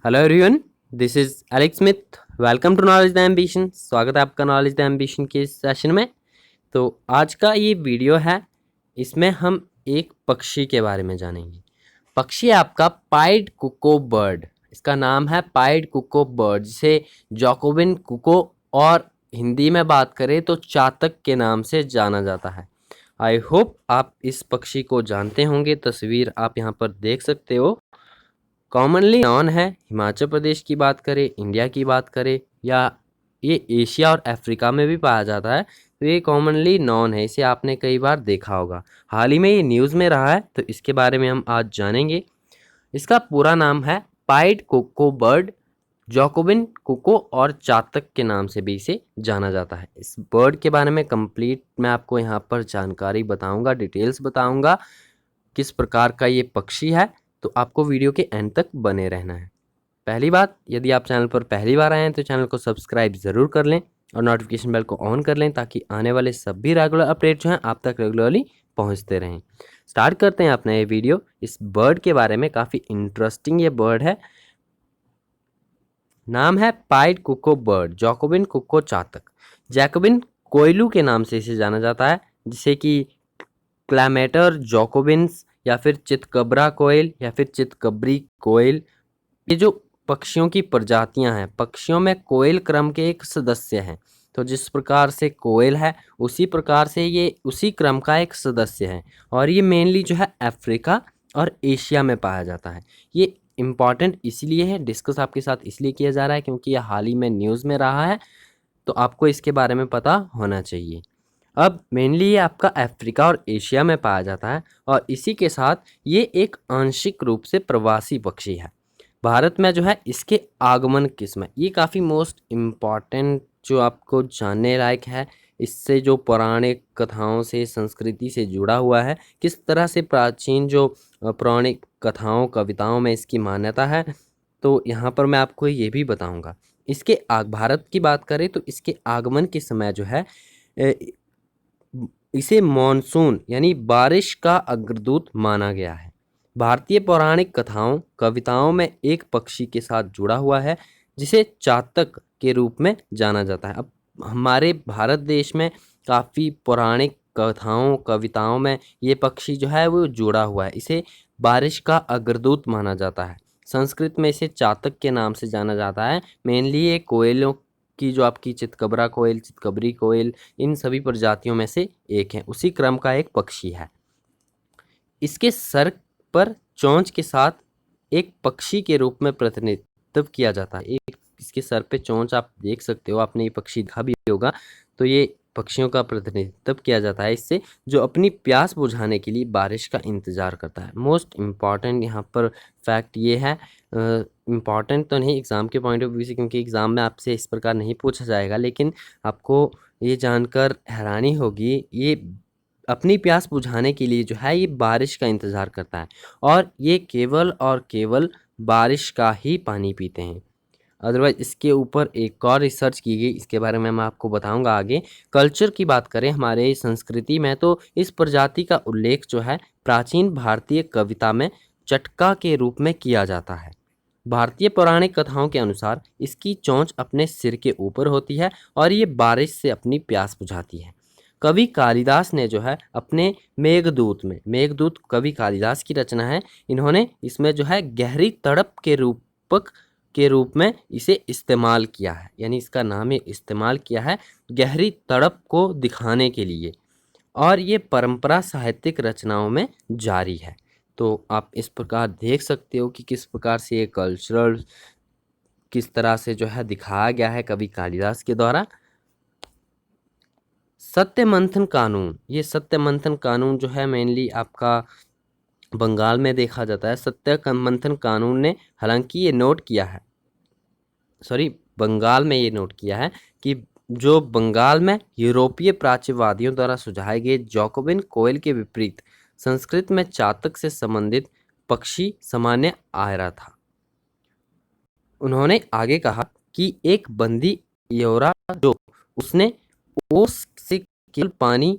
Hello everyone, this is Alex Smith. Welcome to knowledge the ambition. स्वागत है आपका knowledge the ambition के इस सेशन में। तो आज का ये वीडियो है, इसमें हम एक पक्षी के बारे में जानेंगे। पक्षी है आपका पाइड कुको बर्ड। इसका नाम है पाइड कुको बर्ड, जिसे जैकोबिन कुको और हिंदी में बात करें तो चातक के नाम से जाना जाता है। आई होप आप इस पक्षी को जानते होंगे। तस्वीर आप यहाँ पर देख सकते हो। कॉमनली नॉन है। हिमाचल प्रदेश की बात करें, इंडिया की बात करें, या ये एशिया और अफ्रीका में भी पाया जाता है, तो ये कॉमनली नॉन है। इसे आपने कई बार देखा होगा। हाल ही में ये न्यूज़ में रहा है, तो इसके बारे में हम आज जानेंगे। इसका पूरा नाम है पाइड कोको बर्ड। जैकोबिन कुको और चातक के नाम से भी इसे जाना जाता है। इस बर्ड के बारे में कंप्लीट मैं आपको यहाँ पर जानकारी बताऊंगा, डिटेल्स बताऊंगा किस प्रकार का ये पक्षी है। तो आपको वीडियो के एंड तक बने रहना है। पहली बात, यदि आप चैनल पर पहली बार आए हैं तो चैनल को सब्सक्राइब ज़रूर कर लें और नोटिफिकेशन बेल को ऑन कर लें, ताकि आने वाले सभी रेगुलर अपडेट जो हैं आप तक रेगुलरली पहुंचते रहें। स्टार्ट करते हैं अपना ये वीडियो। इस बर्ड के बारे में काफ़ी इंटरेस्टिंग ये बर्ड है। नाम है पाइड कुको बर्ड, जैकोबिन कुको चातक। जैकोबिन कोयलू के नाम से इसे जाना जाता है, जिसे कि क्लैमेटर जैकोबिन्स या फिर चितकबरा कोयल या फिर चितकबरी कोयल, ये जो पक्षियों की प्रजातियां हैं, पक्षियों में कोयल क्रम के एक सदस्य हैं। तो जिस प्रकार से कोयल है, उसी प्रकार से ये उसी क्रम का एक सदस्य है। और ये मेनली जो है अफ्रीका और एशिया में पाया जाता है। ये इम्पॉर्टेंट इसलिए है, डिस्कस आपके साथ इसलिए किया जा रहा है क्योंकि ये हाल ही में न्यूज़ में रहा है, तो आपको इसके बारे में पता होना चाहिए। अब मेनली ये आपका अफ्रीका और एशिया में पाया जाता है, और इसी के साथ ये एक आंशिक रूप से प्रवासी पक्षी है। भारत में जो है इसके आगमन किस्म है, ये काफ़ी मोस्ट इम्पॉर्टेंट जो आपको जानने लायक है। इससे जो पौराणिक कथाओं से, संस्कृति से जुड़ा हुआ है, किस तरह से प्राचीन जो पौराणिक कथाओं कविताओं में इसकी मान्यता है, तो यहाँ पर मैं आपको ये भी बताऊँगा। इसके भारत की बात करें तो इसके आगमन के समय जो है, इसे मॉनसून यानी बारिश का अग्रदूत माना गया है। भारतीय पौराणिक कथाओं कविताओं में एक पक्षी के साथ जुड़ा हुआ है, जिसे चातक के रूप में जाना जाता है। अब हमारे भारत देश में काफ़ी पौराणिक कथाओं कविताओं में ये पक्षी जो है वो जुड़ा हुआ है। इसे बारिश का अग्रदूत माना जाता है। संस्कृत में इसे चातक के नाम से जाना जाता है। मेनली ये कोयलों की, जो आपकी चितकबरा कोयल, चितकबरी कोयल, इन सभी प्रजातियों में से एक है, उसी क्रम का एक पक्षी है। इसके सर पर चोंच के साथ एक पक्षी के रूप में प्रतिनिधित्व किया जाता है। एक इसके सर पे चोंच आप देख सकते हो, आपने ये पक्षी देखा भी होगा। तो ये पक्षियों का प्रतिनिधित्व किया जाता है इससे, जो अपनी प्यास बुझाने के लिए बारिश का इंतज़ार करता है। मोस्ट इम्पॉर्टेंट यहाँ पर फैक्ट ये है, इम्पॉर्टेंट तो नहीं एग्ज़ाम के पॉइंट ऑफ व्यू से, क्योंकि एग्ज़ाम में आपसे इस प्रकार नहीं पूछा जाएगा, लेकिन आपको ये जानकर हैरानी होगी, ये अपनी प्यास बुझाने के लिए जो है ये बारिश का इंतज़ार करता है, और ये केवल और केवल बारिश का ही पानी पीते हैं। अदरवाइज इसके ऊपर एक और रिसर्च की गई, इसके बारे में मैं आपको बताऊंगा आगे। कल्चर की बात करें हमारे संस्कृति में, तो इस प्रजाति का उल्लेख जो है प्राचीन भारतीय कविता में चटका के रूप में किया जाता है। भारतीय पौराणिक कथाओं के अनुसार इसकी चोंच अपने सिर के ऊपर होती है, और ये बारिश से अपनी प्यास बुझाती है। कवि कालिदास ने जो है अपने मेघदूत कवि कालिदास की रचना है, इन्होंने इसमें जो है गहरी तड़प के रूपक के रूप में इसे इस्तेमाल किया है, यानी इसका नाम ये इस्तेमाल किया है गहरी तड़प को दिखाने के लिए, और ये परंपरा साहित्यिक रचनाओं में जारी है। तो आप इस प्रकार देख सकते हो कि किस प्रकार से ये कल्चरल किस तरह से जो है दिखाया गया है कवि कालिदास के द्वारा। सत्य मंथन कानून, ये सत्य मंथन कानून जो है मेनली आपका बंगाल में देखा जाता है। सत्य मंथन कानून ने हालांकि ये नोट किया है, बंगाल में ये नोट किया है कि जो बंगाल में यूरोपीय प्राच्यवादियों द्वारा सुझाए गए जैकोबिन कोयल के विपरीत संस्कृत में चातक से संबंधित पक्षी सामान्य आ रहा था। उन्होंने आगे कहा कि एक बंदी योरा, जो उसने ओस से केवल पानी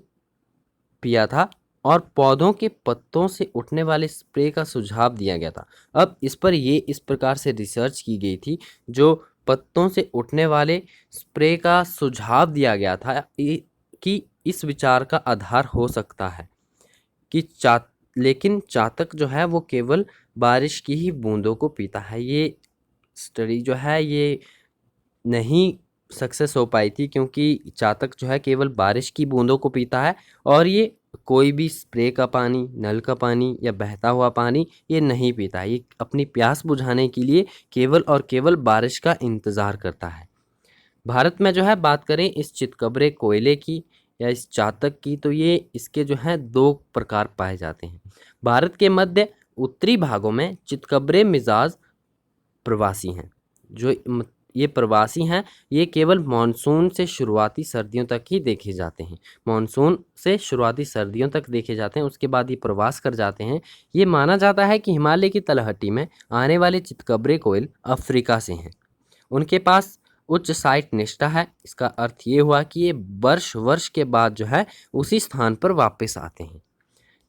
पिया था, और पौधों के पत्तों से उठने वाले स्प्रे का सुझाव दिया गया था। अब इस पर ये इस प्रकार से रिसर्च की गई थी, जो पत्तों से उठने वाले स्प्रे का सुझाव दिया गया था कि इस विचार का आधार हो सकता है कि लेकिन चातक जो है वो केवल बारिश की ही बूंदों को पीता है। ये स्टडी जो है ये नहीं सक्सेस हो पाई थी, क्योंकि चातक जो है केवल बारिश की बूंदों को पीता है और ये कोई भी स्प्रे का पानी, नल का पानी या बहता हुआ पानी ये नहीं पीता है। ये अपनी प्यास बुझाने के लिए केवल और केवल बारिश का इंतज़ार करता है। भारत में जो है बात करें इस चितकबरे कोयले की या इस चातक की, तो ये इसके जो हैं 2 प्रकार पाए जाते हैं। भारत के मध्य उत्तरी भागों में चितकबरे मिजाज प्रवासी हैं। जो ये प्रवासी हैं, ये केवल मानसून से शुरुआती सर्दियों तक ही देखे जाते हैं। मानसून से शुरुआती सर्दियों तक देखे जाते हैं, उसके बाद ये प्रवास कर जाते हैं। ये माना जाता है कि हिमालय की तलहटी में आने वाले चितकबरे कोयल अफ्रीका से हैं। उनके पास उच्च साइट निष्ठा है। इसका अर्थ ये हुआ कि ये वर्ष के बाद जो है उसी स्थान पर वापस आते हैं।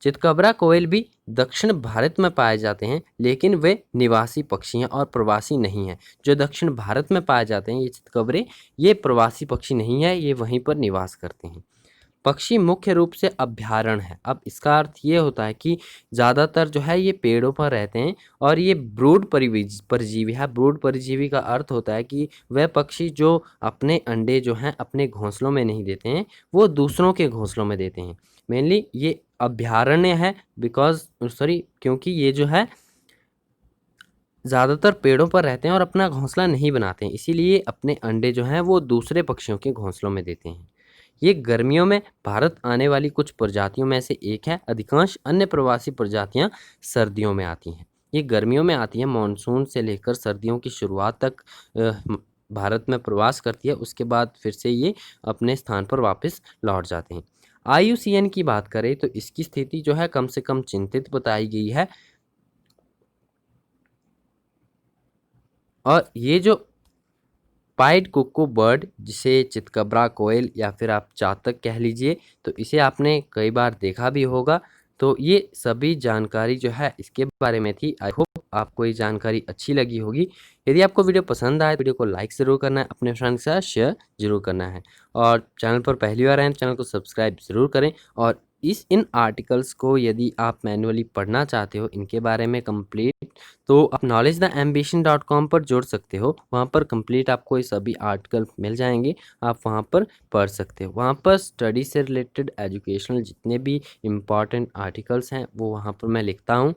चितकबरा कोयल भी दक्षिण भारत में पाए जाते हैं, लेकिन वे निवासी पक्षी हैं और प्रवासी नहीं हैं। जो दक्षिण भारत में पाए जाते हैं ये चितकबरे, ये प्रवासी पक्षी नहीं है, ये वहीं पर निवास करते हैं। पक्षी मुख्य रूप से अभ्यारण्य है। अब इसका अर्थ ये होता है कि ज़्यादातर जो है ये पेड़ों पर रहते हैं और ये ब्रूड परजीवी है। ब्रूड परजीवी का अर्थ होता है कि वह पक्षी जो अपने अंडे जो हैं अपने घोंसलों में नहीं देते हैं, वो दूसरों के घोंसलों में देते हैं। मेनली ये अभ्यारण्य है क्योंकि ये जो है ज़्यादातर पेड़ों पर रहते हैं और अपना घोंसला नहीं बनाते हैं, इसीलिए अपने अंडे जो हैं वो दूसरे पक्षियों के घोंसलों में देते हैं। ये गर्मियों में भारत आने वाली कुछ प्रजातियों में से एक है। अधिकांश अन्य प्रवासी प्रजातियां सर्दियों में आती हैं। ये गर्मियों में आती हैं, मानसून से लेकर सर्दियों की शुरुआत तक भारत में प्रवास करती है, उसके बाद फिर से ये अपने स्थान पर वापस लौट जाते हैं। IUCN की बात करें तो इसकी स्थिति जो है कम से कम चिंतित बताई गई है। और ये जो पाइड कुक्कू बर्ड, जिसे चितकबरा कोयल या फिर आप चातक कह लीजिए, तो इसे आपने कई बार देखा भी होगा। तो ये सभी जानकारी जो है इसके बारे में थी। आई होप आपको ये जानकारी अच्छी लगी होगी। यदि आपको वीडियो पसंद आए, वीडियो को लाइक ज़रूर करना है, अपने फ्रेंड के साथ शेयर ज़रूर करना है और चैनल पर पहली बार आए तो चैनल को सब्सक्राइब ज़रूर करें। और इन आर्टिकल्स को यदि आप मैन्युअली पढ़ना चाहते हो इनके बारे में कंप्लीट, तो आप knowledgetheambition.com पर जोड़ सकते हो। वहाँ पर कंप्लीट आपको ये सभी आर्टिकल मिल जाएंगे, आप वहाँ पर पढ़ सकते हो। वहाँ पर स्टडी से रिलेटेड एजुकेशनल जितने भी इम्पॉर्टेंट आर्टिकल्स हैं वो वहाँ पर मैं लिखता हूँ,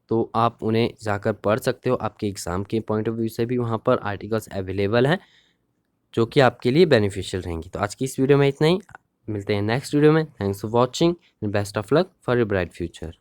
तो आप उन्हें जाकर पढ़ सकते हो। आपके एग्ज़ाम के पॉइंट ऑफ व्यू से भी वहाँ पर आर्टिकल्स अवेलेबल हैं जो कि आपके लिए बेनिफिशियल रहेंगी। तो आज की इस वीडियो में इतना ही, मिलते हैं नेक्स्ट वीडियो में। Thanks for watching and best of luck for your bright future.